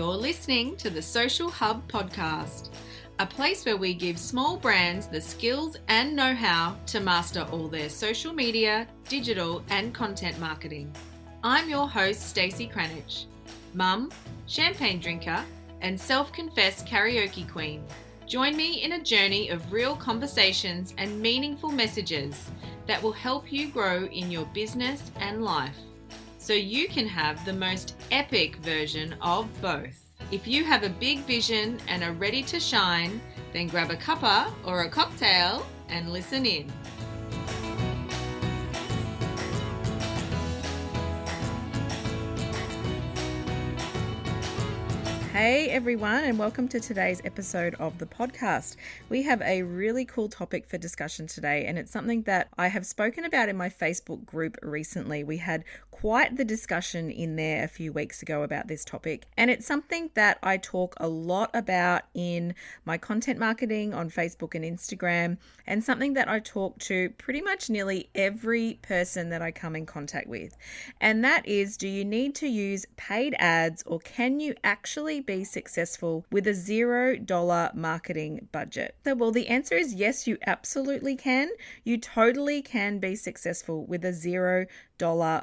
You're listening to the Social Hub podcast, a place where we give small brands the skills and know-how to master all their social media, digital, and content marketing. I'm your host, Stacey Cranich, mum, champagne drinker, and self-confessed karaoke queen. Join me in a journey of real conversations and meaningful messages that will help you grow in your business and life, so you can have the most epic version of both. If you have a big vision and are ready to shine, then grab a cuppa or a cocktail and listen in. Hey everyone, and welcome to today's episode of the podcast. We have a really cool topic for discussion today, and it's something that I have spoken about in my Facebook group recently. We had quite the discussion in there a few weeks ago about this topic, and it's something that I talk a lot about in my content marketing on Facebook and Instagram, and something that I talk to pretty much nearly every person that I come in contact with. And that is, do you need to use paid ads, or can you actually be successful with a $0 marketing budget? So, well, the answer is yes, you absolutely can. You totally can be successful with a $0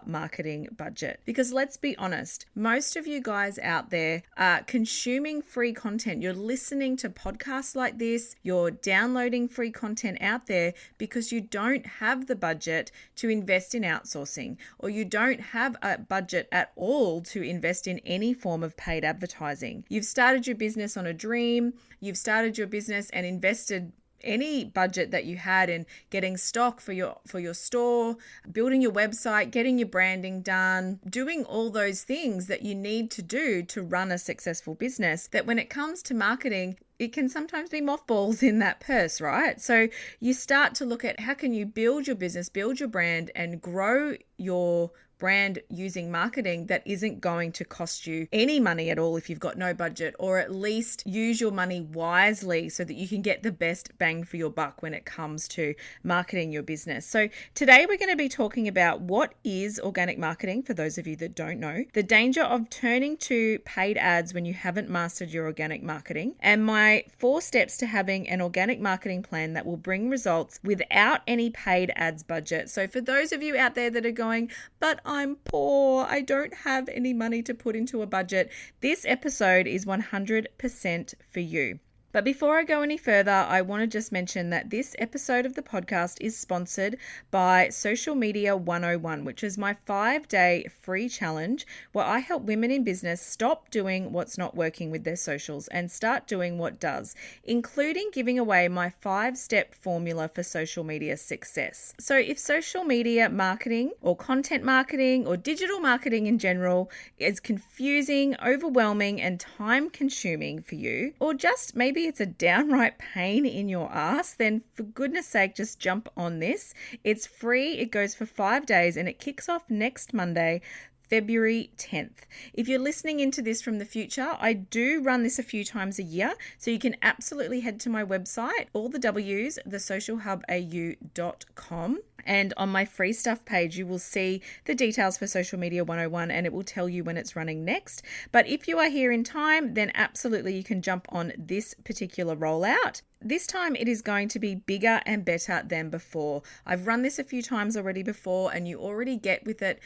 marketing budget. Because let's be honest, most of you guys out there are consuming free content. You're listening to podcasts like this, you're downloading free content out there because you don't have the budget to invest in outsourcing, or you don't have a budget at all to invest in any form of paid advertising. You've started your business on a dream, you've started your business and invested any budget that you had in getting stock for your store, building your website, getting your branding done, doing all those things that you need to do to run a successful business, that when it comes to marketing, it can sometimes be mothballs in that purse, right? So you start to look at how can you build your business, build your brand, and grow your brand using marketing that isn't going to cost you any money at all if you've got no budget, or at least use your money wisely so that you can get the best bang for your buck when it comes to marketing your business. So today we're going to be talking about what is organic marketing for those of you that don't know, the danger of turning to paid ads when you haven't mastered your organic marketing, and my 4 steps to having an organic marketing plan that will bring results without any paid ads budget. So for those of you out there that are going, but I'm poor, I don't have any money to put into a budget, this episode is 100% for you. But before I go any further, I want to just mention that this episode of the podcast is sponsored by Social Media 101, which is my 5-day free challenge where I help women in business stop doing what's not working with their socials and start doing what does, including giving away my 5-step formula for social media success. So if social media marketing or content marketing or digital marketing in general is confusing, overwhelming, and time consuming for you, or just maybe it's a downright pain in your ass, then for goodness sake, just jump on this. It's free. It goes for 5 days and it kicks off next Monday, February 10th. If you're listening into this from the future, I do run this a few times a year, so you can absolutely head to my website, all the W's, thesocialhubau.com. And on my free stuff page, you will see the details for Social Media 101, and it will tell you when it's running next. But if you are here in time, then absolutely you can jump on this particular rollout. This time it is going to be bigger and better than before. I've run this a few times already before, and you already get with it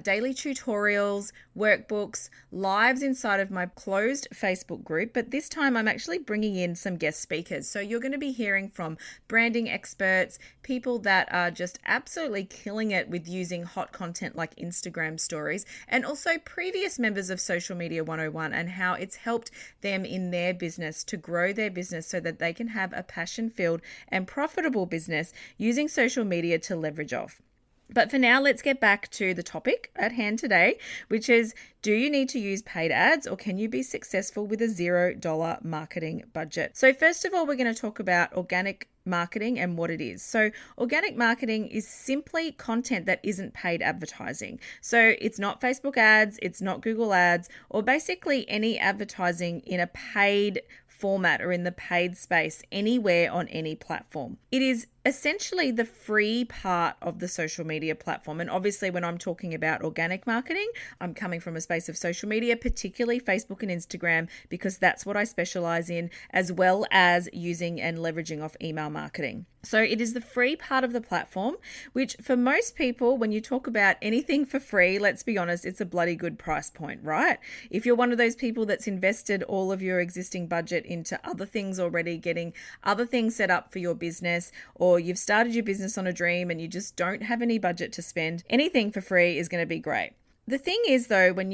daily tutorials, workbooks, lives inside of my closed Facebook group. But this time I'm actually bringing in some guest speakers. So you're going to be hearing from branding experts, people that are just absolutely killing it with using hot content like Instagram stories, and also previous members of Social Media 101 and how it's helped them in their business to grow their business so that they can have a passion-filled and profitable business using social media to leverage off. But for now, let's get back to the topic at hand today, which is, do you need to use paid ads, or can you be successful with a $0 marketing budget? So first of all, we're going to talk about organic marketing and what it is. So organic marketing is simply content that isn't paid advertising. So it's not Facebook ads, it's not Google ads, or basically any advertising in a paid format or in the paid space anywhere on any platform. It is essentially the free part of the social media platform. And obviously, when I'm talking about organic marketing, I'm coming from a space of social media, particularly Facebook and Instagram, because that's what I specialize in, as well as using and leveraging off email marketing. So it is the free part of the platform, which for most people, when you talk about anything for free, let's be honest, it's a bloody good price point, right? If you're one of those people that's invested all of your existing budget into other things already, getting other things set up for your business, or you've started your business on a dream and you just don't have any budget to spend, anything for free is going to be great. The thing is though, when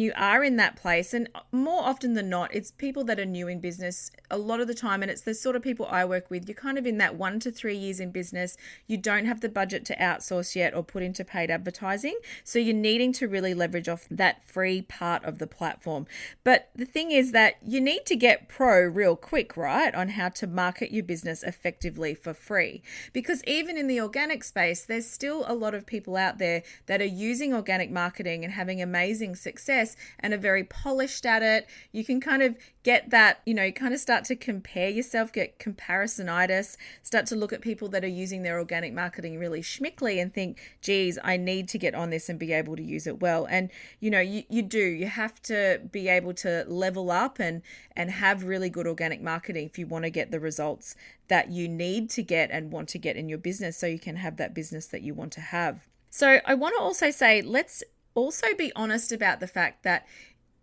you are in that place, and more often than not, it's people that are new in business a lot of the time, and it's the sort of people I work with. You're kind of in that 1 to 3 years in business. You don't have the budget to outsource yet or put into paid advertising. So you're needing to really leverage off that free part of the platform. But the thing is that you need to get pro real quick, right, on how to market your business effectively for free. Because even in the organic space, there's still a lot of people out there that are using organic marketing and having amazing success and are very polished at it. You can kind of get that, kind of start to compare yourself, get comparisonitis, start to look at people that are using their organic marketing really schmickly and think, geez, I need to get on this and be able to use it well. And, you have to be able to level up and have really good organic marketing if you want to get the results that you need to get and want to get in your business so you can have that business that you want to have. So I want to also say, let's also be honest about the fact that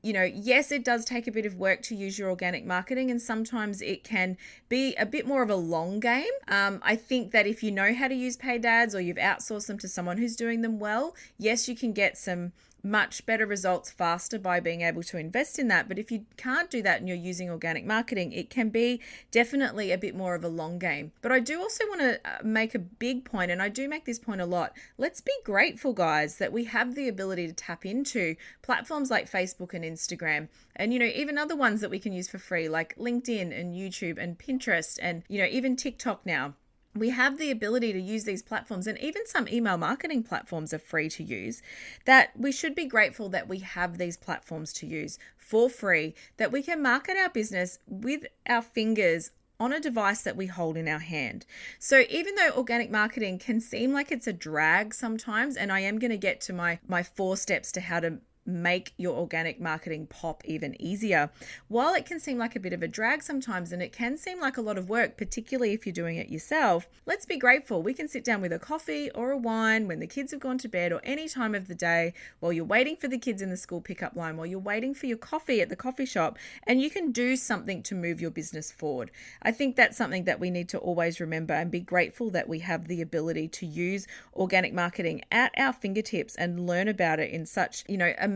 yes, it does take a bit of work to use your organic marketing, and sometimes it can be a bit more of a long game. I think that if you know how to use paid ads or you've outsourced them to someone who's doing them well, yes, you can get some much better results faster by being able to invest in that. But if you can't do that and you're using organic marketing, it can be definitely a bit more of a long game. But I do also want to make a big point, and I do make this point a lot. Let's be grateful, guys, that we have the ability to tap into platforms like Facebook and Instagram, and even other ones that we can use for free, like LinkedIn and YouTube and Pinterest, and even TikTok now. We have the ability to use these platforms, and even some email marketing platforms are free to use, that we should be grateful that we have these platforms to use for free, that we can market our business with our fingers on a device that we hold in our hand. So even though organic marketing can seem like it's a drag sometimes, and I am going to get to my 4 steps to how to make your organic marketing pop even easier. While it can seem like a bit of a drag sometimes, and it can seem like a lot of work, particularly if you're doing it yourself, let's be grateful. We can sit down with a coffee or a wine when the kids have gone to bed, or any time of the day while you're waiting for the kids in the school pickup line, while you're waiting for your coffee at the coffee shop, and you can do something to move your business forward. I think that's something that we need to always remember and be grateful that we have the ability to use organic marketing at our fingertips and learn about it in such,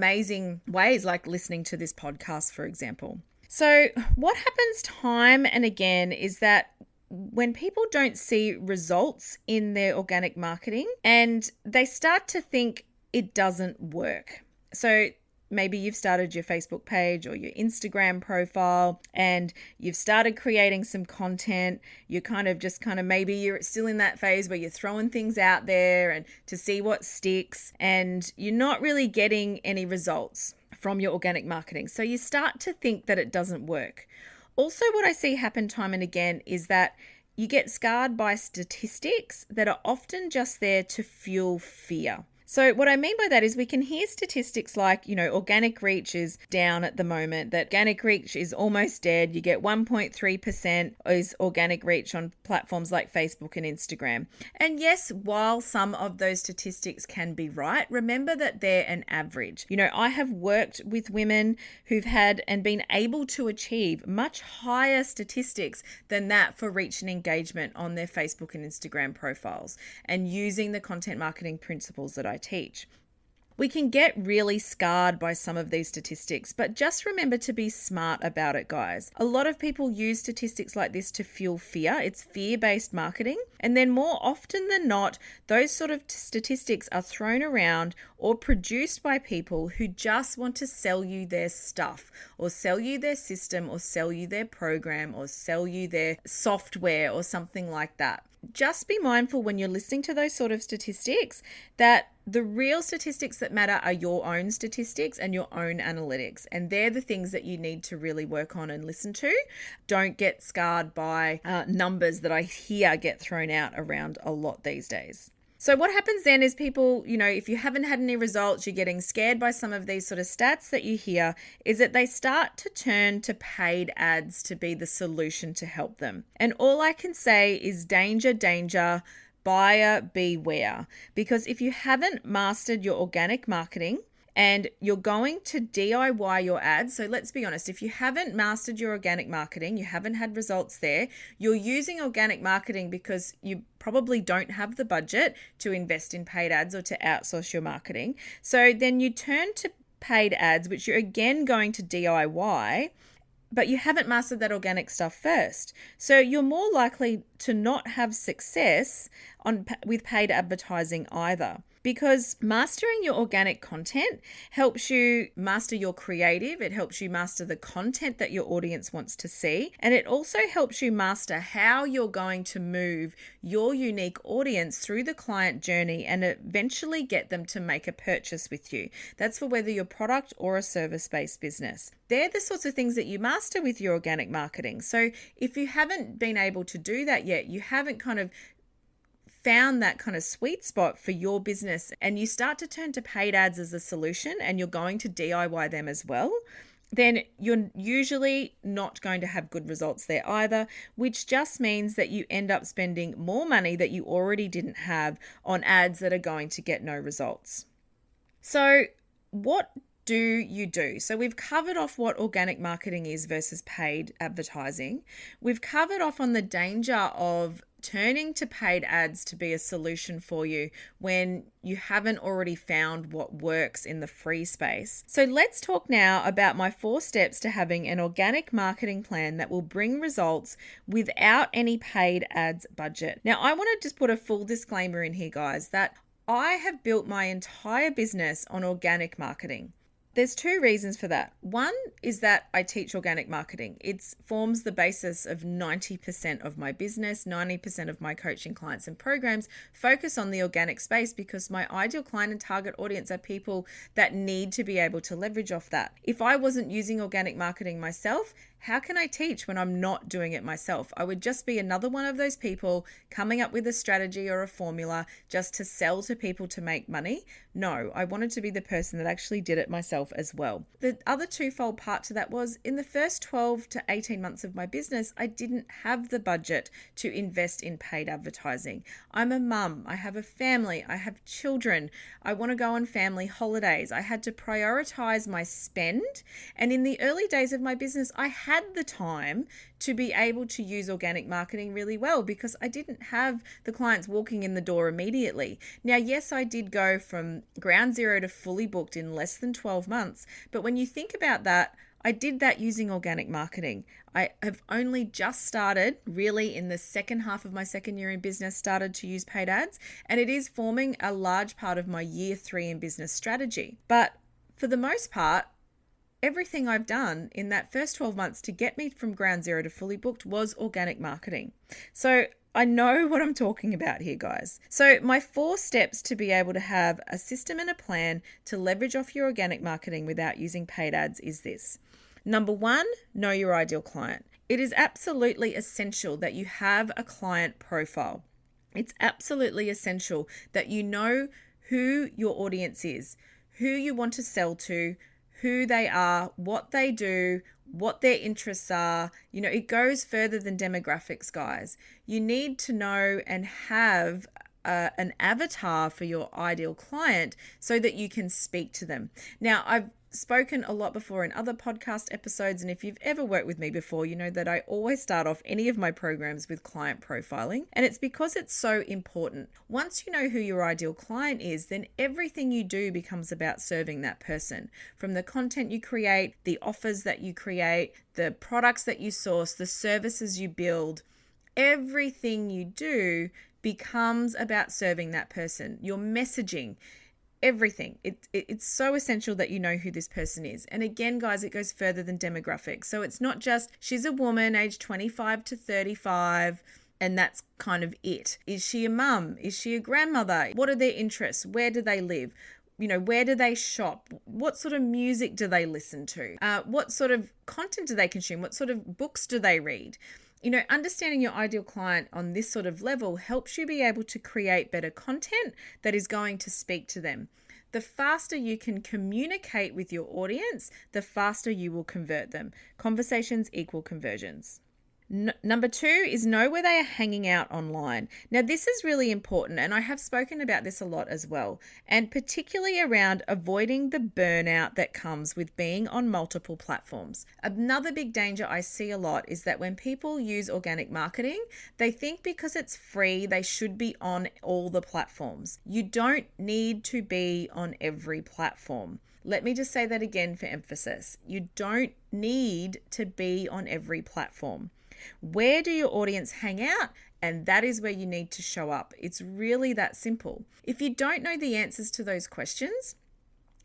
amazing ways, like listening to this podcast, for example. So what happens time and again is that when people don't see results in their organic marketing and they start to think it doesn't work. So maybe you've started your Facebook page or your Instagram profile and you've started creating some content. You're maybe you're still in that phase where you're throwing things out there and to see what sticks, and you're not really getting any results from your organic marketing. So you start to think that it doesn't work. Also, what I see happen time and again is that you get scarred by statistics that are often just there to fuel fear. So what I mean by that is we can hear statistics like, organic reach is down at the moment, that organic reach is almost dead. You get 1.3% is organic reach on platforms like Facebook and Instagram. And yes, while some of those statistics can be right, remember that they're an average. I have worked with women who've had and been able to achieve much higher statistics than that for reach and engagement on their Facebook and Instagram profiles, and using the content marketing principles that I teach. We can get really scarred by some of these statistics, but just remember to be smart about it, guys. A lot of people use statistics like this to fuel fear. It's fear-based marketing. And then more often than not, those sort of statistics are thrown around or produced by people who just want to sell you their stuff, or sell you their system, or sell you their program, or sell you their software, or something like that. just be mindful when you're listening to those sort of statistics that the real statistics that matter are your own statistics and your own analytics. And they're the things that you need to really work on and listen to. Don't get scarred by numbers that I hear get thrown out around a lot these days. So what happens then is people, if you haven't had any results, you're getting scared by some of these sort of stats that you hear, is that they start to turn to paid ads to be the solution to help them. And all I can say is danger, danger, buyer beware. Because if you haven't mastered your organic marketing, and you're going to DIY your ads. So let's be honest, if you haven't mastered your organic marketing, you haven't had results there, you're using organic marketing because you probably don't have the budget to invest in paid ads or to outsource your marketing. So then you turn to paid ads, which you're again going to DIY, but you haven't mastered that organic stuff first. So you're more likely to not have success with paid advertising either. Because mastering your organic content helps you master your creative, it helps you master the content that your audience wants to see, and it also helps you master how you're going to move your unique audience through the client journey and eventually get them to make a purchase with you. That's for whether you're product or a service-based business. They're the sorts of things that you master with your organic marketing. So if you haven't been able to do that yet, you haven't kind of found that kind of sweet spot for your business, and you start to turn to paid ads as a solution and you're going to DIY them as well, then you're usually not going to have good results there either, which just means that you end up spending more money that you already didn't have on ads that are going to get no results. So what do you do? So we've covered off what organic marketing is versus paid advertising. We've covered off on the danger of turning to paid ads to be a solution for you when you haven't already found what works in the free space. So let's talk now about my 4 steps to having an organic marketing plan that will bring results without any paid ads budget. Now, I want to just put a full disclaimer in here, guys, that I have built my entire business on organic marketing. There's 2 reasons for that. One is that I teach organic marketing. It forms the basis of 90% of my business. 90% of my coaching clients and programs focus on the organic space because my ideal client and target audience are people that need to be able to leverage off that. If I wasn't using organic marketing myself, how can I teach when I'm not doing it myself? I would just be another one of those people coming up with a strategy or a formula just to sell to people to make money. No, I wanted to be the person that actually did it myself as well. The other twofold part to that was in the first 12 to 18 months of my business, I didn't have the budget to invest in paid advertising. I'm a mum, I have a family, I have children, I want to go on family holidays. I had to prioritize my spend. And in the early days of my business, I had the time to be able to use organic marketing really well because I didn't have the clients walking in the door immediately. Now, yes, I did go from ground zero to fully booked in less than 12 months. But when you think about that, I did that using organic marketing. I have only just started, really in the second half of my second year in business, started to use paid ads, and it is forming a large part of my year 3 in business strategy. But for the most part, everything I've done in that first 12 months to get me from ground zero to fully booked was organic marketing. So I know what I'm talking about here, guys. So my 4 steps to be able to have a system and a plan to leverage off your organic marketing without using paid ads is this. Number 1, know your ideal client. It is absolutely essential that you have a client profile. It's absolutely essential that you know who your audience is, who you want to sell to, who they are, what they do, what their interests are. It goes further than demographics, guys. You need to know and have an avatar for your ideal client so that you can speak to them. Now, I've spoken a lot before in other podcast episodes, and if you've ever worked with me before, you know that I always start off any of my programs with client profiling, and it's because it's so important. Once you know who your ideal client is, then everything you do becomes about serving that person. From the content you create, the offers that you create, the products that you source, the services you build, everything you do becomes about serving that person. Your messaging, everything. It's so essential that you know who this person is. And again, guys, it goes further than demographics. So it's not just she's a woman aged 25 to 35 and that's kind of it. Is she a mum? Is she a grandmother? What are their interests? Where do they live? Where do they shop? What sort of music do they listen to? What sort of content do they consume? What sort of books do they read? Understanding your ideal client on this sort of level helps you be able to create better content that is going to speak to them. The faster you can communicate with your audience, the faster you will convert them. Conversations equal conversions. Number 2 is know where they are hanging out online. Now, this is really important, and I have spoken about this a lot as well, and particularly around avoiding the burnout that comes with being on multiple platforms. Another big danger I see a lot is that when people use organic marketing, they think because it's free, they should be on all the platforms. You don't need to be on every platform. Let me just say that again for emphasis. You don't need to be on every platform. Where do your audience hang out? And that is where you need to show up. It's really that simple. If you don't know the answers to those questions,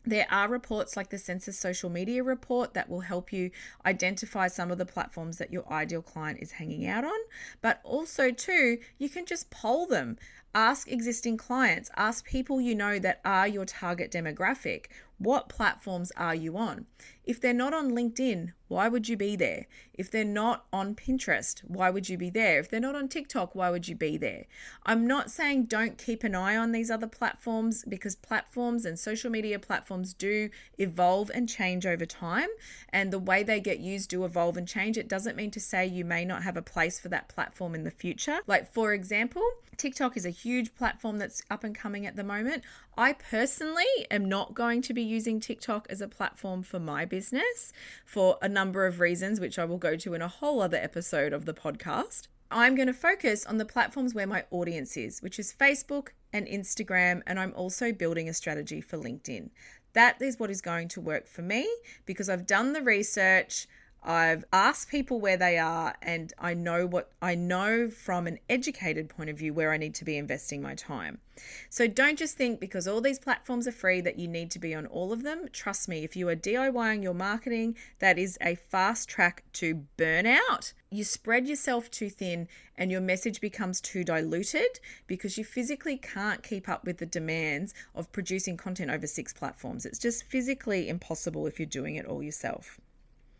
there are reports like the Census Social Media Report that will help you identify some of the platforms that your ideal client is hanging out on. But also too, you can just poll them. Ask existing clients, ask people you know that are your target demographic, what platforms are you on? If they're not on LinkedIn, why would you be there? If they're not on Pinterest, why would you be there? If they're not on TikTok, why would you be there? I'm not saying don't keep an eye on these other platforms, because platforms and social media platforms do evolve and change over time, and the way they get used do evolve and change. It doesn't mean to say you may not have a place for that platform in the future. Like, for example, TikTok is a huge platform that's up and coming at the moment. I personally am not going to be using TikTok as a platform for my business for a number of reasons, which I will go to in a whole other episode of the podcast. I'm going to focus on the platforms where my audience is, which is Facebook and Instagram, and I'm also building a strategy for LinkedIn. That is what is going to work for me because I've done the research. I've asked people where they are, and I know from an educated point of view where I need to be investing my time. So don't just think because all these platforms are free that you need to be on all of them. Trust me, if you are DIYing your marketing, that is a fast track to burnout. You spread yourself too thin and your message becomes too diluted because you physically can't keep up with the demands of producing content over 6 platforms. It's just physically impossible if you're doing it all yourself.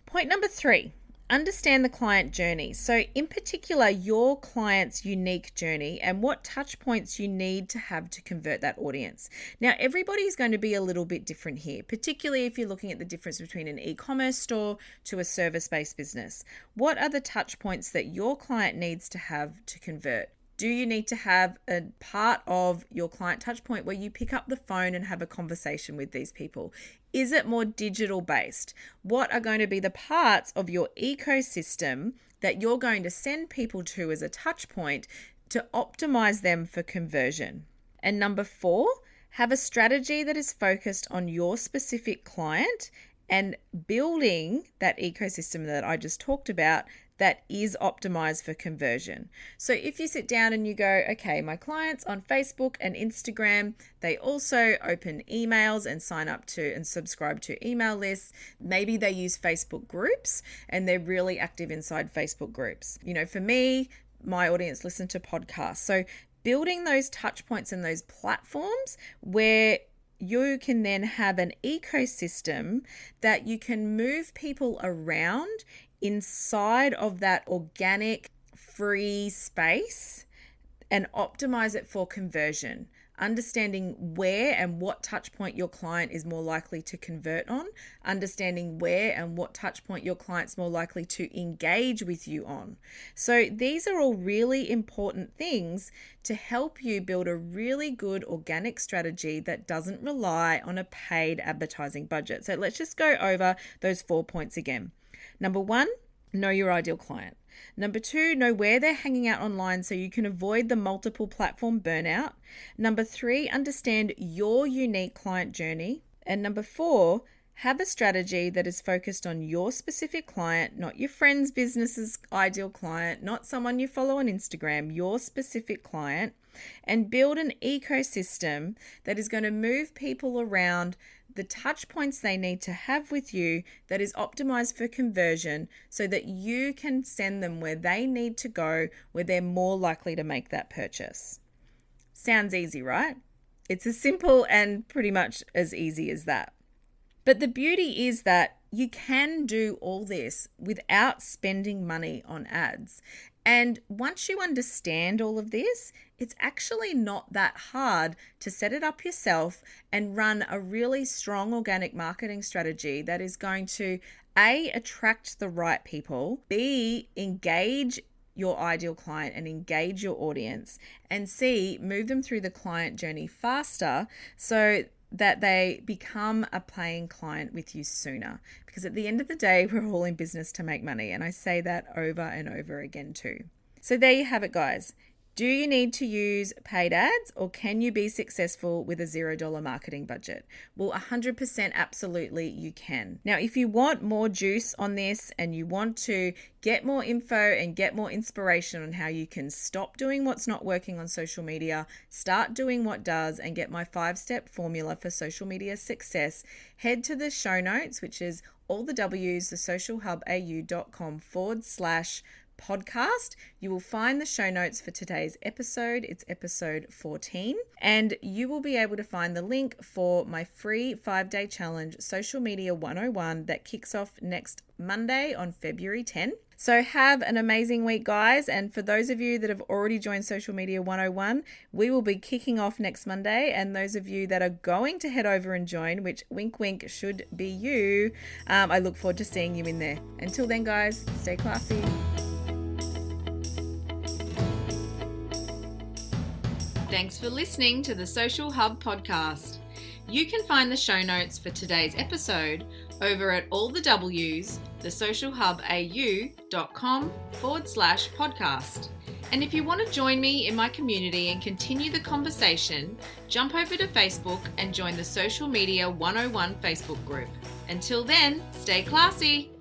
Point number 3, understand the client journey. So in particular, your client's unique journey and what touch points you need to have to convert that audience. Now, everybody's going to be a little bit different here, particularly if you're looking at the difference between an e-commerce store to a service-based business. What are the touch points that your client needs to have to convert? Do you need to have a part of your client touch point where you pick up the phone and have a conversation with these people? Is it more digital based? What are going to be the parts of your ecosystem that you're going to send people to as a touch point to optimize them for conversion? And number 4, have a strategy that is focused on your specific client and building that ecosystem that I just talked about that is optimized for conversion. So if you sit down and you go, okay, my clients on Facebook and Instagram, they also open emails and sign up to and subscribe to email lists. Maybe they use Facebook groups and they're really active inside Facebook groups. For me, my audience listen to podcasts. So building those touch points and those platforms where you can then have an ecosystem that you can move people around inside of that organic free space and optimize it for conversion. Understanding where and what touch point your client is more likely to convert on, understanding where and what touch point your client's more likely to engage with you on. So these are all really important things to help you build a really good organic strategy that doesn't rely on a paid advertising budget. So let's just go over those 4 points again. Number 1, know your ideal client. Number 2, know where they're hanging out online so you can avoid the multiple platform burnout. Number 3, understand your unique client journey. And number 4, have a strategy that is focused on your specific client, not your friend's business's ideal client, not someone you follow on Instagram, your specific client. and build an ecosystem that is going to move people around the touch points they need to have with you that is optimized for conversion so that you can send them where they need to go, where they're more likely to make that purchase. Sounds easy, right? It's as simple and pretty much as easy as that. But the beauty is that you can do all this without spending money on ads. And once you understand all of this, it's actually not that hard to set it up yourself and run a really strong organic marketing strategy that is going to A, attract the right people, B, engage your ideal client and engage your audience, and C, move them through the client journey faster so that they become a paying client with you sooner. Because at the end of the day, we're all in business to make money. And I say that over and over again too. So there you have it, guys. Do you need to use paid ads, or can you be successful with a $0 marketing budget? Well, 100% absolutely you can. Now, if you want more juice on this and you want to get more info and get more inspiration on how you can stop doing what's not working on social media, start doing what does, and get my 5-step formula for social media success, head to the show notes, which is all the W's, thesocialhubau.com/podcast. You will find the show notes for today's episode. It's episode 14. And you will be able to find the link for my free 5-day challenge, Social Media 101, that kicks off next Monday on February 10. So have an amazing week, guys. And for those of you that have already joined Social Media 101, we will be kicking off next Monday. And those of you that are going to head over and join, which wink, wink, should be you, I look forward to seeing you in there. Until then, guys, stay classy. Thanks for listening to the Social Hub podcast. You can find the show notes for today's episode over at all the W's, thesocialhubau.com/podcast. And if you want to join me in my community and continue the conversation, jump over to Facebook and join the Social Media 101 Facebook group. Until then, stay classy.